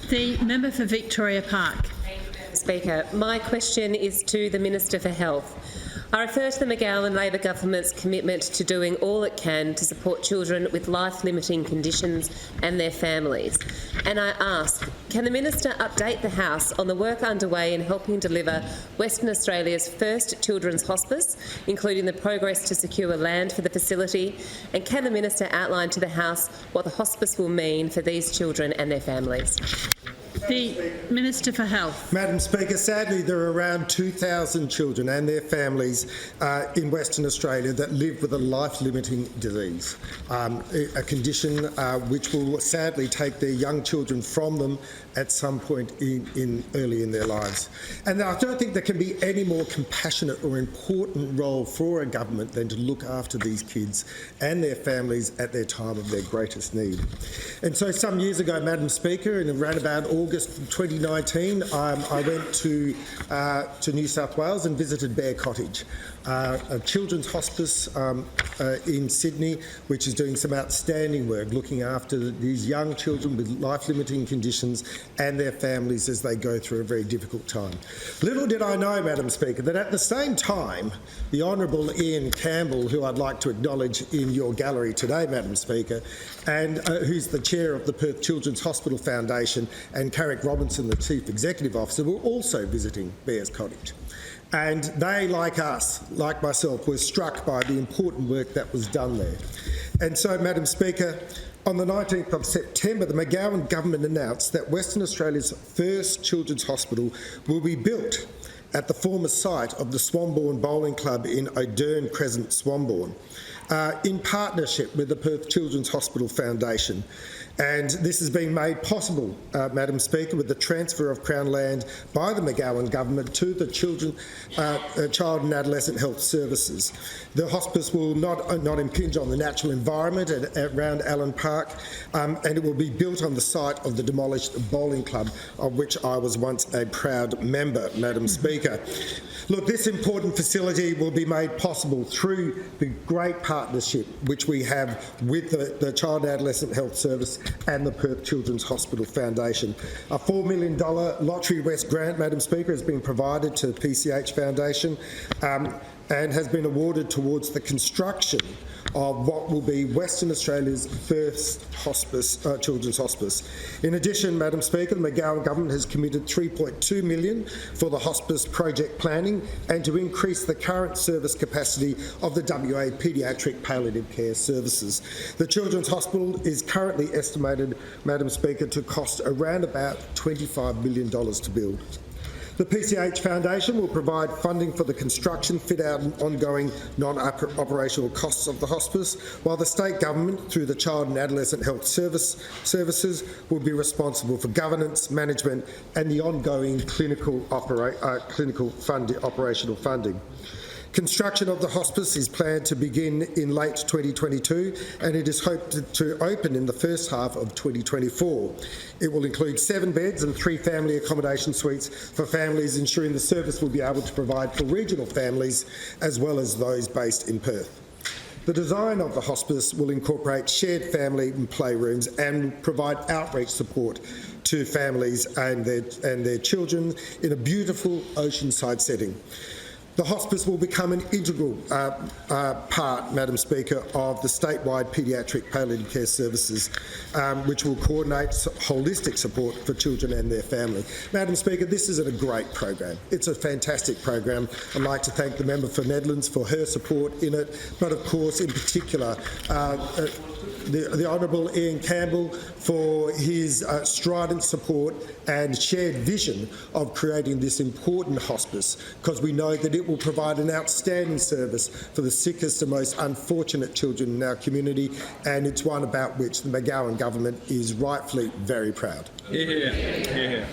The member for Victoria Park. Speaker, my question is to the Minister for Health. I refer to the McGowan Labor government's commitment to doing all it can to support children with life-limiting conditions and their families. And I ask, can the Minister update the House on the work underway in helping deliver Western Australia's first children's hospice, including the progress to secure land for the facility? And can the Minister outline to the House what the hospice will mean for these children and their families? The Minister for Health. Madam Speaker, sadly there are around 2,000 children and their families in Western Australia that live with a life-limiting disease, a condition which will sadly take their young children from them at some point early in their lives. And I don't think there can be any more compassionate or important role for a government than to look after these kids and their families at their time of their greatest need. And so some years ago, Madam Speaker, in around about August 2019, I went to New South Wales and visited Bear Cottage, a children's hospice in Sydney, which is doing some outstanding work looking after these young children with life-limiting conditions and their families as they go through a very difficult time. Little did I know, Madam Speaker, that at the same time, the Honourable Ian Campbell, who I'd like to acknowledge in your gallery today, Madam Speaker, and who's the chair of the Perth Children's Hospital Foundation, and Carrick Robinson, the Chief Executive Officer, were also visiting Bears Cottage. And they, like us, like myself, were struck by the important work that was done there. And so, Madam Speaker, on the 19th of September, the McGowan government announced that Western Australia's first children's hospital will be built at the former site of the Swanbourne Bowling Club in O'Derne Crescent, Swanbourne, in partnership with the Perth Children's Hospital Foundation. And this has been made possible, Madam Speaker, with the transfer of Crown land by the McGowan government to the Child and Adolescent Health Services. The hospice will not impinge on the natural environment around Allen Park, and it will be built on the site of the demolished bowling club, of which I was once a proud member, Madam Speaker. Look, this important facility will be made possible through the great partnership which we have with the Child and Adolescent Health Service and the Perth Children's Hospital Foundation. A $4 million Lottery West grant, Madam Speaker, has been provided to the PCH Foundation and has been awarded towards the construction of what will be Western Australia's first hospice, children's hospice. In addition, Madam Speaker, the McGowan government has committed $3.2 million for the hospice project planning and to increase the current service capacity of the WA Paediatric Palliative Care Services. The Children's Hospital is currently estimated, Madam Speaker, to cost around about $25 million to build. The PCH Foundation will provide funding for the construction, fit-out and ongoing non-operational costs of the hospice, while the state government, through the Child and Adolescent Health Services, will be responsible for governance, management and the ongoing clinical operational funding. Construction of the hospice is planned to begin in late 2022 and it is hoped to open in the first half of 2024. It will include 7 beds and 3 family accommodation suites for families, ensuring the service will be able to provide for regional families as well as those based in Perth. The design of the hospice will incorporate shared family and playrooms and provide outreach support to families and their children in a beautiful oceanside setting. The hospice will become an integral part, Madam Speaker, of the statewide paediatric palliative care services, which will coordinate holistic support for children and their family. Madam Speaker, this is a great program. It's a fantastic program. I'd like to thank the member for Nedlands for her support in it, but of course, in particular, the Honourable Ian Campbell for his strident support and shared vision of creating this important hospice, because we know that it will provide an outstanding service for the sickest and most unfortunate children in our community, and it's one about which the McGowan government is rightfully very proud. Yeah.